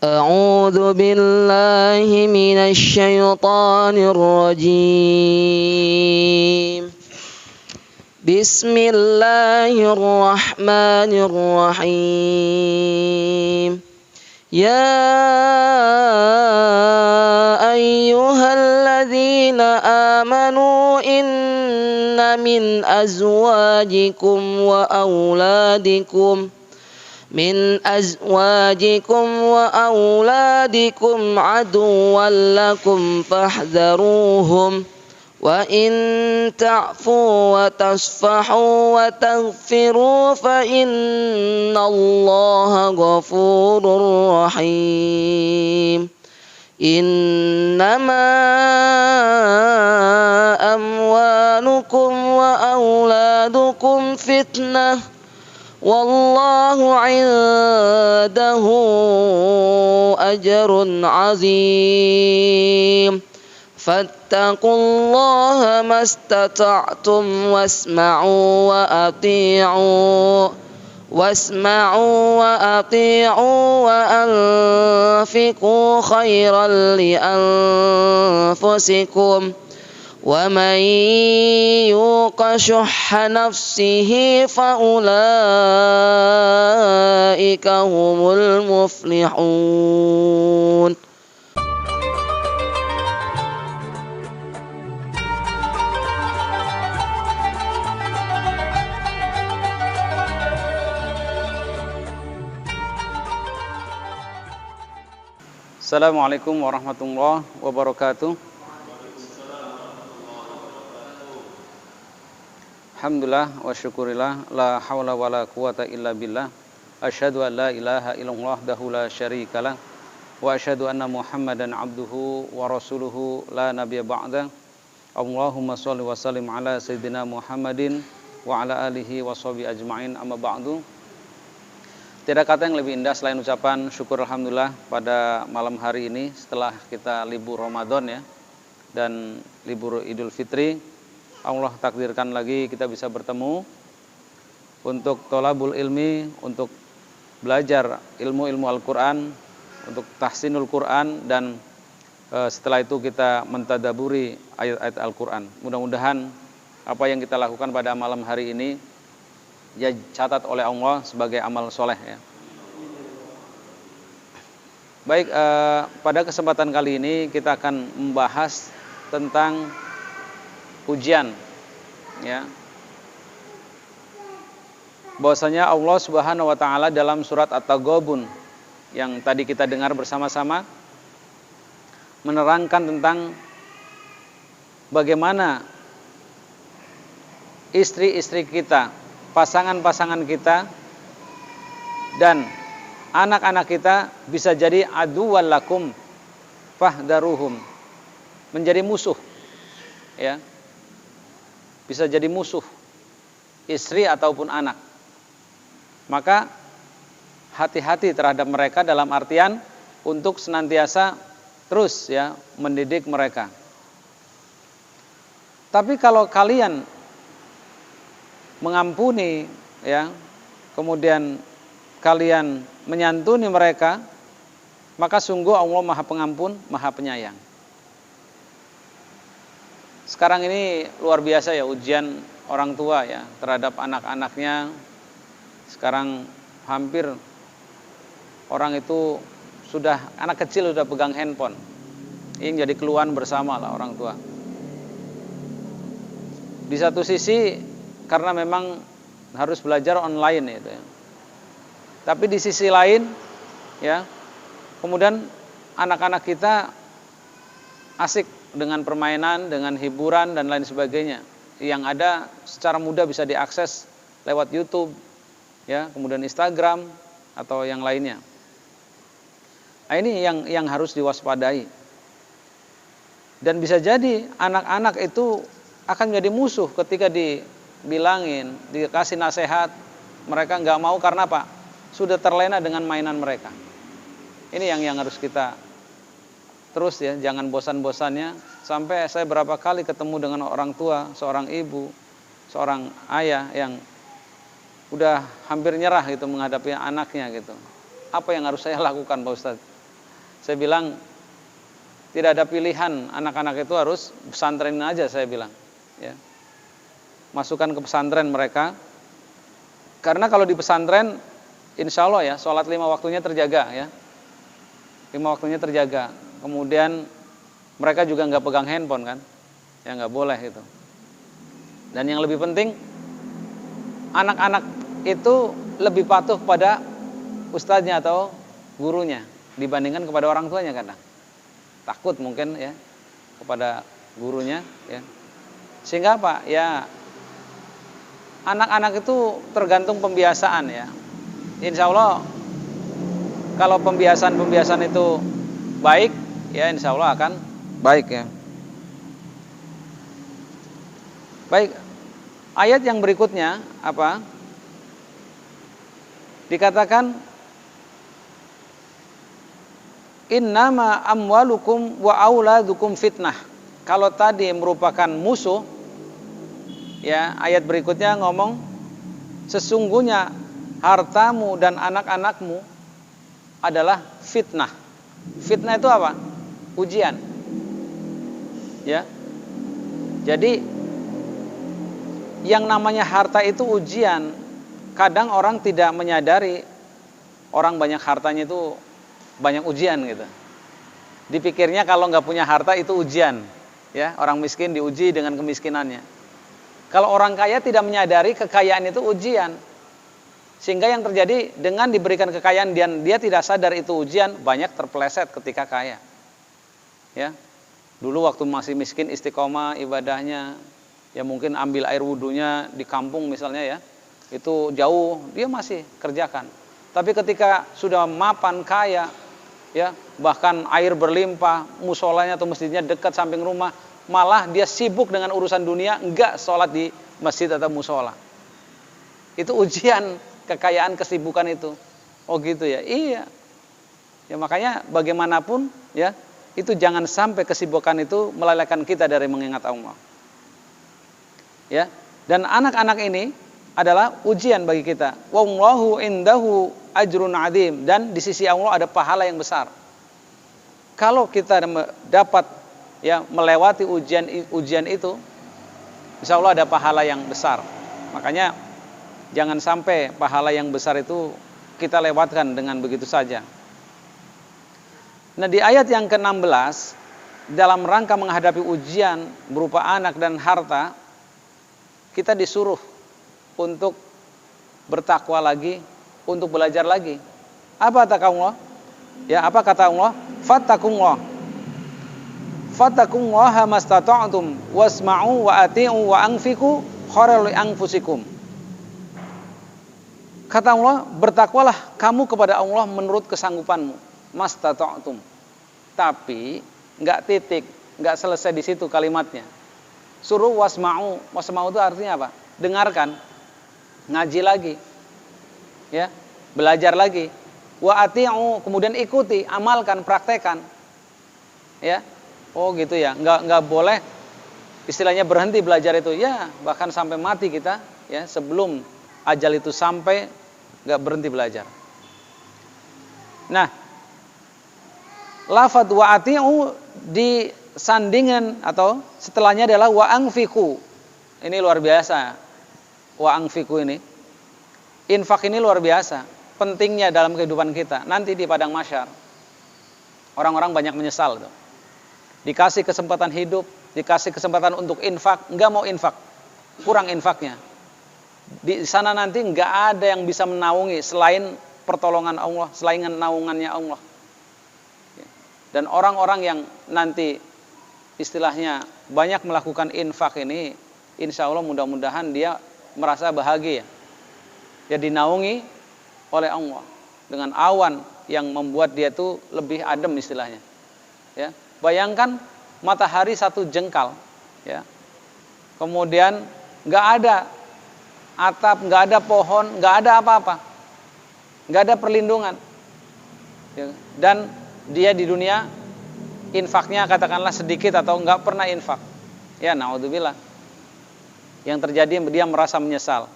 أعوذ بالله من الشيطان الرجيم. بسم الله الرحمن الرحيم. يا أيها الذين آمنوا إن من أزواجكم وأولادكم عدوا لكم فاحذروهم وإن تعفوا وتصفحوا وتغفروا فإن الله غفور رحيم. إنما أموالكم وأولادكم فتنة والله عنده أجر عظيم. فاتقوا الله ما استطعتم واسمعوا وأطيعوا وأنفقوا خيرا لأنفسكم ومن يوق شح نفسه فأولئك هم المفلحون. Assalamualaikum warahmatullahi wabarakatuh. Alhamdulillah wa syukurillah, la hawla wa la quwata illa billah. Asyhadu an la ilaha illallah wahdahu la syarikalah wa asyhadu anna Muhammadan abduhu wa rasuluhu la nabiyya ba'da. Allahumma shalli wa sallim ala sayyidina Muhammadin wa ala alihi wa sahbihi ajma'in, amma ba'du. Tidak kata yang lebih indah selain ucapan syukur alhamdulillah pada malam hari ini setelah kita libur Ramadan ya dan libur Idul Fitri. Allah takdirkan lagi kita bisa bertemu untuk tholabul ilmi, untuk belajar ilmu-ilmu Al-Quran, untuk tahsinul Quran, dan setelah itu kita mentadaburi ayat-ayat Al-Quran. Mudah-mudahan apa yang kita lakukan pada malam hari ini ya catat oleh Allah sebagai amal soleh ya. Baik, pada kesempatan kali ini kita akan membahas tentang ujian ya. Bahwasanya Allah Subhanahu wa taala dalam surat At-Taghabun yang tadi kita dengar bersama-sama menerangkan tentang bagaimana istri-istri kita, pasangan-pasangan kita dan anak-anak kita bisa jadi aduwwal lakum fahdaruhum, menjadi musuh ya. Bisa jadi musuh istri ataupun anak. Maka hati-hati terhadap mereka dalam artian untuk senantiasa terus ya mendidik mereka. Tapi kalau kalian mengampuni ya, kemudian kalian menyantuni mereka, maka sungguh Allah Maha Pengampun, Maha Penyayang. Sekarang ini luar biasa ya ujian orang tua ya terhadap anak-anaknya. Sekarang hampir orang itu sudah, anak kecil sudah pegang handphone. Ini jadi keluhan bersama lah orang tua. Di satu sisi karena memang harus belajar online itu ya. Tapi di sisi lain ya, kemudian anak-anak kita asik dengan permainan, dengan hiburan dan lain sebagainya yang ada secara mudah bisa diakses lewat YouTube ya, kemudian Instagram atau yang lainnya. Nah, ini yang harus diwaspadai. Dan bisa jadi anak-anak itu akan menjadi musuh ketika dibilangin, dikasih nasihat, mereka nggak mau karena apa? Sudah terlena dengan mainan mereka. Ini yang harus kita terus ya, jangan bosan-bosannya. Sampai saya berapa kali ketemu dengan orang tua, seorang ibu, seorang ayah yang udah hampir nyerah gitu menghadapi anaknya gitu. Apa yang harus saya lakukan Pak Ustadz? Saya bilang tidak ada pilihan, anak-anak itu harus pesantren aja, saya bilang. Ya. Masukkan ke pesantren mereka. Karena kalau di pesantren, insya Allah ya, sholat 5 waktunya terjaga ya. 5 waktunya terjaga. Kemudian mereka juga nggak pegang handphone kan, ya nggak boleh gitu. Dan yang lebih penting, anak-anak itu lebih patuh kepada ustadznya atau gurunya dibandingkan kepada orang tuanya kadang. Takut mungkin ya kepada gurunya ya. Sehingga apa? Ya anak-anak itu tergantung pembiasaan ya. Insya Allah kalau pembiasaan itu baik ya, insya Allah akan baik ya. Baik, ayat yang berikutnya apa? Dikatakan innama amwalukum wa auladukum fitnah. Kalau tadi merupakan musuh, ya ayat berikutnya ngomong sesungguhnya hartamu dan anak-anakmu adalah fitnah. Fitnah itu apa? Ujian. Ya. Jadi yang namanya harta itu ujian. Kadang orang tidak menyadari orang banyak hartanya itu banyak ujian gitu. Dipikirnya kalau nggak punya harta itu ujian, ya orang miskin diuji dengan kemiskinannya. Kalau orang kaya tidak menyadari kekayaan itu ujian, sehingga yang terjadi dengan diberikan kekayaan dan dia tidak sadar itu ujian, banyak terpeleset ketika kaya. Ya, dulu waktu masih miskin istiqomah ibadahnya, ya mungkin ambil air wudhunya di kampung misalnya ya, itu jauh dia masih kerjakan. Tapi ketika sudah mapan kaya, ya bahkan air berlimpah, musolanya atau masjidnya dekat samping rumah, malah dia sibuk dengan urusan dunia, enggak sholat di masjid atau musola. Itu ujian kekayaan, kesibukan itu. Oh gitu ya, iya. Ya makanya bagaimanapun ya, itu jangan sampai kesibukan itu melalaikan kita dari mengingat Allah. Ya, dan anak-anak ini adalah ujian bagi kita. Wallahu indahu ajrun adim, dan di sisi Allah ada pahala yang besar. Kalau kita dapat ya melewati ujian itu, insya Allah ada pahala yang besar. Makanya jangan sampai pahala yang besar itu kita lewatkan dengan begitu saja. Nah di ayat yang ke-16, dalam rangka menghadapi ujian berupa anak dan harta, kita disuruh untuk bertakwa lagi, untuk belajar lagi. Apa kata Allah? Ya, apa kata Allah? Fattaqullaha mastata'tum wasma'u wa ati'u wa anfiqu khairal li anfusikum. Kata Allah, bertakwalah kamu kepada Allah menurut kesanggupanmu, mastata'tum. Tapi enggak titik, enggak selesai di situ kalimatnya. Suruh wasma'u. Wasma'u itu artinya apa? Dengarkan, ngaji lagi, ya, belajar lagi. Wa ati'u, kemudian ikuti, amalkan, praktekan, ya. Oh gitu ya, nggak boleh istilahnya berhenti belajar itu, ya bahkan sampai mati kita, ya sebelum ajal itu sampai nggak berhenti belajar. Nah, lafadz wa ati'u disandingkan atau setelahnya adalah wa anfiqu. Ini luar biasa. Wa anfiqu ini, infak ini luar biasa pentingnya dalam kehidupan kita. Nanti di padang mahsyar orang-orang banyak menyesal tuh. Dikasih kesempatan hidup, dikasih kesempatan untuk infak, enggak mau infak, kurang infaknya. Di sana nanti enggak ada yang bisa menaungi selain pertolongan Allah, selain naungannya Allah. Dan orang-orang yang nanti istilahnya banyak melakukan infak ini, insya Allah mudah-mudahan dia merasa bahagia. Dia dinaungi oleh Allah dengan awan yang membuat dia tuh lebih adem istilahnya. Ya, bayangkan matahari 1 jengkal, ya. Kemudian nggak ada atap, nggak ada pohon, nggak ada apa-apa, nggak ada perlindungan. Ya. Dan dia di dunia infaknya katakanlah sedikit atau nggak pernah infak. Ya, naudzubillah. Yang terjadi dia merasa menyesal.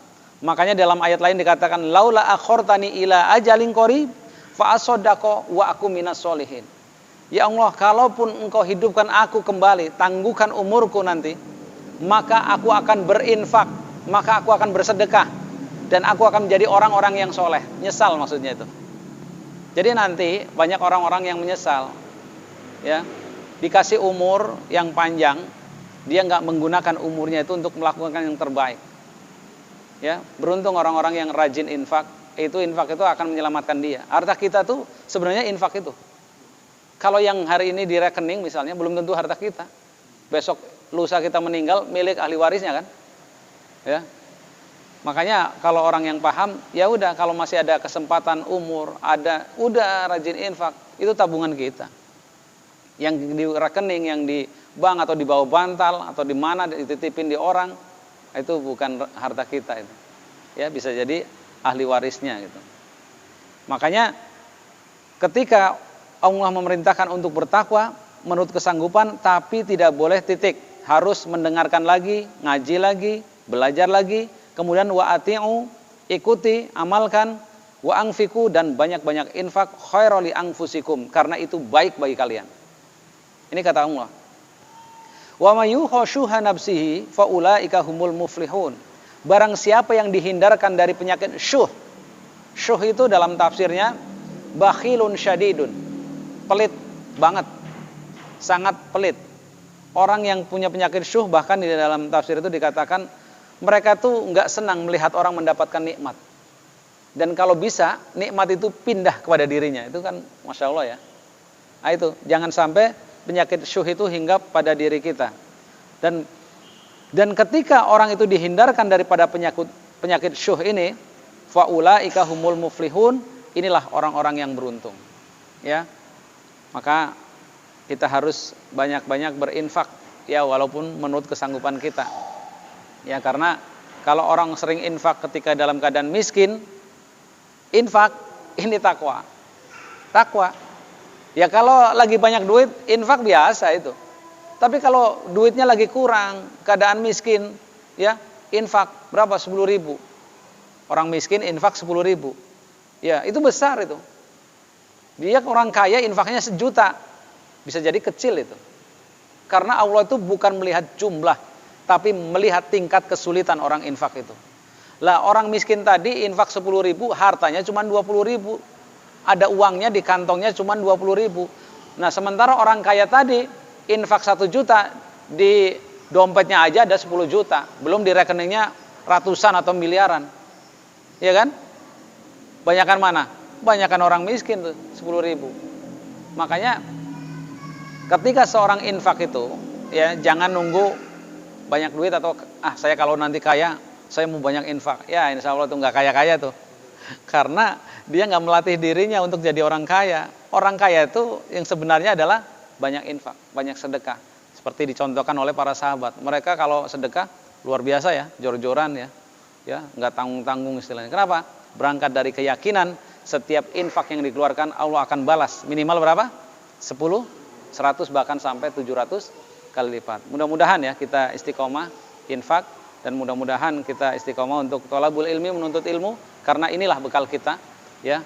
Makanya dalam ayat lain dikatakan laula akhortani ila ajalin qarib fa asaddaqo wa aku minas solihin. Ya Allah, kalaupun engkau hidupkan aku kembali, tangguhkan umurku nanti, maka aku akan berinfak, maka aku akan bersedekah, dan aku akan menjadi orang-orang yang soleh. Nyesal maksudnya itu. Jadi nanti banyak orang-orang yang menyesal, ya, dikasih umur yang panjang, dia nggak menggunakan umurnya itu untuk melakukan yang terbaik. Ya, beruntung orang-orang yang rajin infak itu akan menyelamatkan dia. Harta kita tuh sebenarnya infak itu. Kalau yang hari ini di rekening misalnya belum tentu harta kita. Besok lusa kita meninggal milik ahli warisnya kan? Ya. Makanya kalau orang yang paham, ya udah kalau masih ada kesempatan umur, udah rajin infak, itu tabungan kita. Yang di rekening, yang di bank atau di bawah bantal atau di mana dititipin di orang, itu bukan harta kita itu. Ya, bisa jadi ahli warisnya gitu. Makanya ketika Allah memerintahkan untuk bertakwa menurut kesanggupan, tapi tidak boleh titik, harus mendengarkan lagi, ngaji lagi, belajar lagi, kemudian wa ati'u, ikuti, amalkan, wa anfiqu, dan banyak-banyak infak, khairul li anfusikum, karena itu baik bagi kalian. Ini kata Allah. Wa may yukhashuha nafsihi fa ulaika humul muflihun. Barang siapa yang dihindarkan dari penyakit syuh. Syuh itu dalam tafsirnya bakhilun syadidun. Pelit banget. Sangat pelit. Orang yang punya penyakit syuh, bahkan di dalam tafsir itu dikatakan mereka tuh nggak senang melihat orang mendapatkan nikmat. Dan kalau bisa nikmat itu pindah kepada dirinya. Itu kan Masya Allah ya. Nah itu, jangan sampai penyakit syuh itu hinggap pada diri kita. Dan ketika orang itu dihindarkan daripada penyakit syuh ini, faulaika humul muflihun, inilah orang-orang yang beruntung. Ya. Maka kita harus banyak-banyak berinfak, ya walaupun menurut kesanggupan kita. Ya, karena kalau orang sering infak ketika dalam keadaan miskin, infak ini takwa. Takwa. Ya kalau lagi banyak duit, infak biasa itu. Tapi kalau duitnya lagi kurang, keadaan miskin, ya infak berapa? 10.000. Orang miskin infak 10.000. Ya itu besar itu. Dia orang kaya infaknya 1 juta. Bisa jadi kecil itu. Karena Allah itu bukan melihat jumlah, tapi melihat tingkat kesulitan orang infak itu. Lah orang miskin tadi infak 10.000, hartanya cuma 20.000. Ada uangnya di kantongnya cuma 20.000. Nah sementara orang kaya tadi infak 1 juta, di dompetnya aja ada 10 juta. Belum di rekeningnya ratusan atau miliaran. Iya kan? Banyakan mana? Banyakan orang miskin tuh 10.000. Makanya ketika seorang infak itu, ya jangan nunggu banyak duit atau saya kalau nanti kaya saya mau banyak infak. Ya insya Allah tuh nggak kaya-kaya tuh. Karena dia nggak melatih dirinya untuk jadi orang kaya. Orang kaya itu yang sebenarnya adalah banyak infak, banyak sedekah. Seperti dicontohkan oleh para sahabat. Mereka kalau sedekah luar biasa ya, jor-joran ya. Ya, nggak tanggung-tanggung istilahnya. Kenapa? Berangkat dari keyakinan setiap infak yang dikeluarkan Allah akan balas. Minimal berapa? 10, 100 bahkan sampai 700 kali lipat. Mudah-mudahan ya kita istiqomah infak, dan mudah-mudahan kita istiqomah untuk thalabul ilmi, menuntut ilmu, karena inilah bekal kita ya.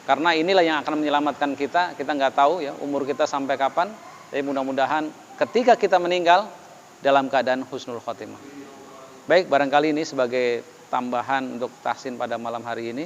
Karena inilah yang akan menyelamatkan kita. Kita nggak tahu ya umur kita sampai kapan. Tapi mudah-mudahan ketika kita meninggal dalam keadaan husnul khotimah. Baik, barangkali ini sebagai tambahan untuk tahsin pada malam hari ini.